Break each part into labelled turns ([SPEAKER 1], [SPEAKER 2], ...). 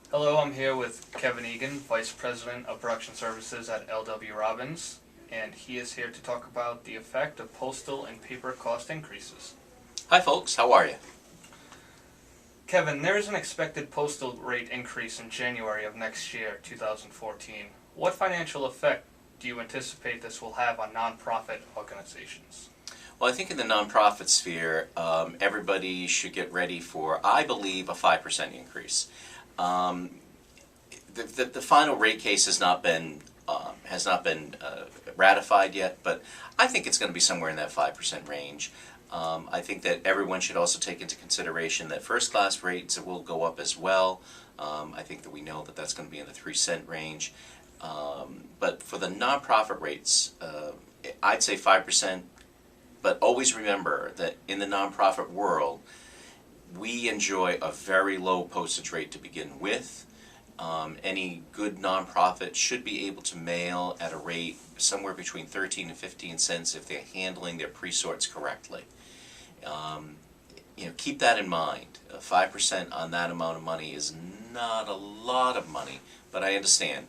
[SPEAKER 1] Hello, I'm here with Kevin Eagan, Vice President of Production Services at LW Robbins, and he is here to talk about the effect of postal and paper cost increases.
[SPEAKER 2] Hi folks, how are you?
[SPEAKER 1] Kevin, there is an expected postal rate increase in January of next year, 2014. What financial effect do you anticipate this will have on nonprofit organizations?
[SPEAKER 2] Well, I think in the nonprofit sphere, everybody should get ready for, I believe, a 5% increase. The final rate case has not been ratified yet, but I think it's going to be somewhere in that 5% range. I think that everyone should also take into consideration that first-class rates will go up as well. I think that we know that that's going to be in the 3-cent range. But for the nonprofit rates, I'd say 5%. But always remember that in the nonprofit world, we enjoy a very low postage rate to begin with. Any good nonprofit should be able to mail at a rate somewhere between 13 and 15 cents if they're handling their pre-sorts correctly. Keep that in mind. 5% on that amount of money is not a lot of money, but I understand.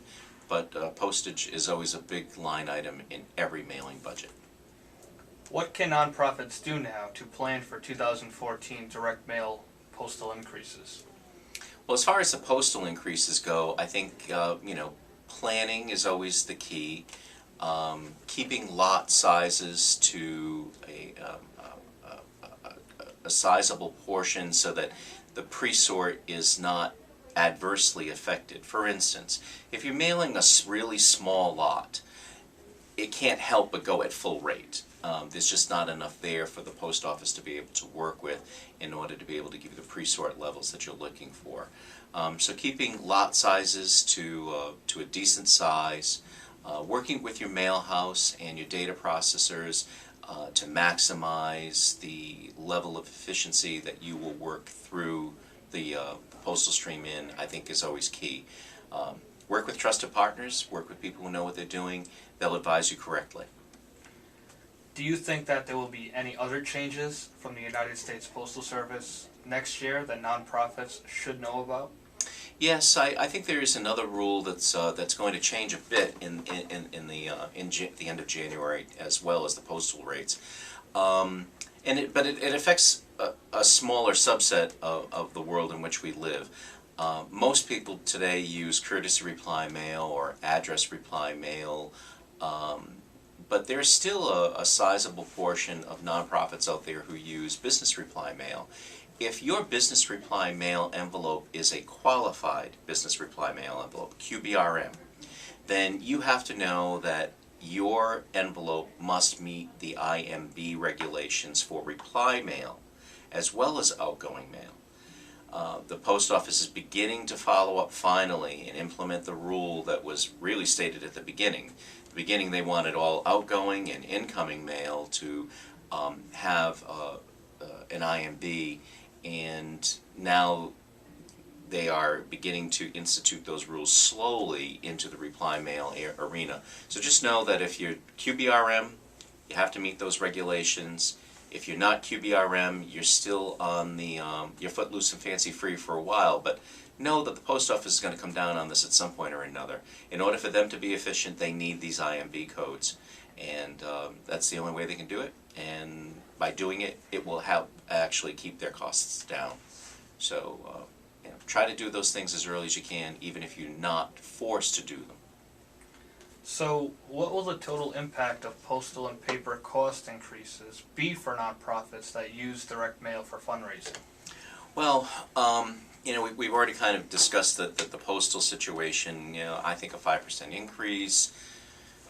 [SPEAKER 2] But postage is always a big line item in every mailing budget.
[SPEAKER 1] What can nonprofits do now to plan for 2014 direct mail postal increases?
[SPEAKER 2] Well, as far as the postal increases go, I think planning is always the key. Keeping lot sizes to a sizable portion so that the pre-sort is not adversely affected. For instance, if you're mailing a really small lot, it can't help but go at full rate. There's just not enough there for the post office to be able to work with in order to be able to give you the pre-sort levels that you're looking for. So keeping lot sizes to a decent size, working with your mail house and your data processors to maximize the level of efficiency that you will work through the postal stream in, I think is always key. Work with trusted partners, work with people who know what they're doing. They'll advise you correctly.
[SPEAKER 1] Do you think that there will be any other changes from the United States Postal Service next year that nonprofits should know about?
[SPEAKER 2] Yes, I think there is another rule that's going to change a bit in the end of January, as well as the postal rates, but it affects a smaller subset of the world in which we live. Most people today use courtesy reply mail or address reply mail. But there's still a sizable portion of nonprofits out there who use business reply mail. If your business reply mail envelope is a qualified business reply mail envelope, QBRM, then you have to know that your envelope must meet the IMB regulations for reply mail as well as outgoing mail. The post office is beginning to follow up finally and implement the rule that was really stated at the beginning. At the beginning they wanted all outgoing and incoming mail to have an IMB, and now they are beginning to institute those rules slowly into the reply mail arena. So just know that if you're QBRM, you have to meet those regulations. If you're not QBRM, you're still on the you're footloose and fancy free for a while, but know that the post office is going to come down on this at some point or another. In order for them to be efficient, they need these IMB codes, and that's the only way they can do it. And by doing it, it will help actually keep their costs down. So try to do those things as early as you can, even if you're not forced to do them.
[SPEAKER 1] So what will the total impact of postal and paper cost increases be for nonprofits that use direct mail for fundraising?
[SPEAKER 2] Well, we've already kind of discussed the postal situation. I think a 5% increase.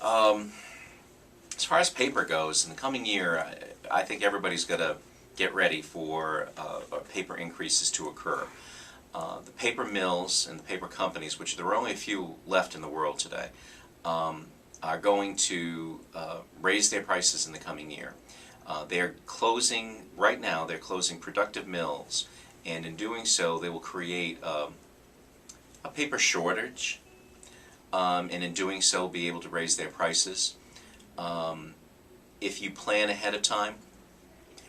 [SPEAKER 2] As far as paper goes, in the coming year, I think everybody's got to get ready for paper increases to occur. The paper mills and the paper companies, which there are only a few left in the world today, are going to raise their prices in the coming year. They're closing, right now, they're closing productive mills, and in doing so, they will create a paper shortage, and in doing so, be able to raise their prices. If you plan ahead of time,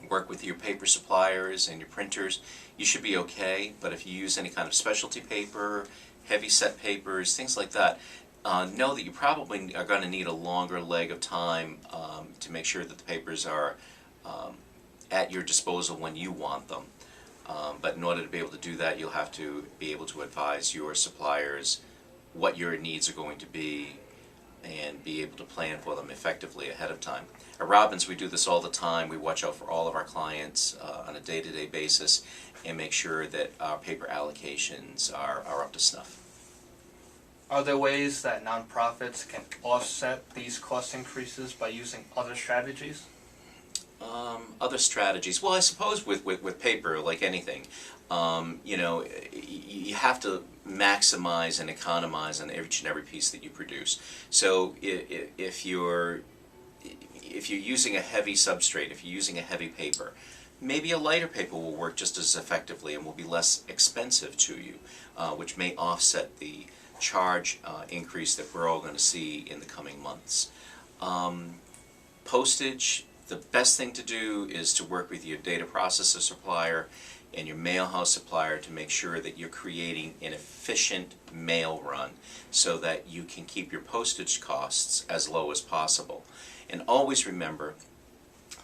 [SPEAKER 2] work with your paper suppliers and your printers, you should be okay. But if you use any kind of specialty paper, heavy set papers, things like that, know that you probably are going to need a longer leg of time to make sure that the papers are at your disposal when you want them. But in order to be able to do that, you'll have to be able to advise your suppliers what your needs are going to be and be able to plan for them effectively ahead of time. At Robbins, we do this all the time. We watch out for all of our clients on a day-to-day basis and make sure that our paper allocations are up to snuff.
[SPEAKER 1] Are there ways that nonprofits can offset these cost increases by using other strategies?
[SPEAKER 2] Other strategies. Well, I suppose with paper, like anything, you know, you have to maximize and economize on each and every piece that you produce. So if you're using a heavy substrate, if you're using a heavy paper, maybe a lighter paper will work just as effectively and will be less expensive to you, which may offset the charge increase that we're all going to see in the coming months. Postage. The best thing to do is to work with your data processor supplier and your mail house supplier to make sure that you're creating an efficient mail run so that you can keep your postage costs as low as possible. And always remember,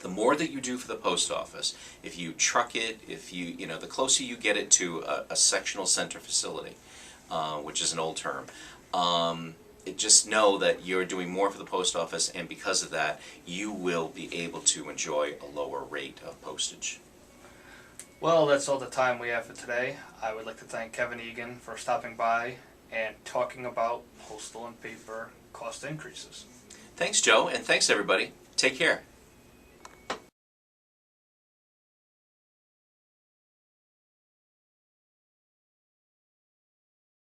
[SPEAKER 2] the more that you do for the post office, if you truck it, you know, the closer you get it to a sectional center facility, which is an old term, just know that you're doing more for the post office, and because of that, you will be able to enjoy a lower rate of postage.
[SPEAKER 1] Well, that's all the time we have for today. I would like to thank Kevin Eagan for stopping by and talking about postal and paper cost increases.
[SPEAKER 2] Thanks, Joe, and thanks, everybody. Take care.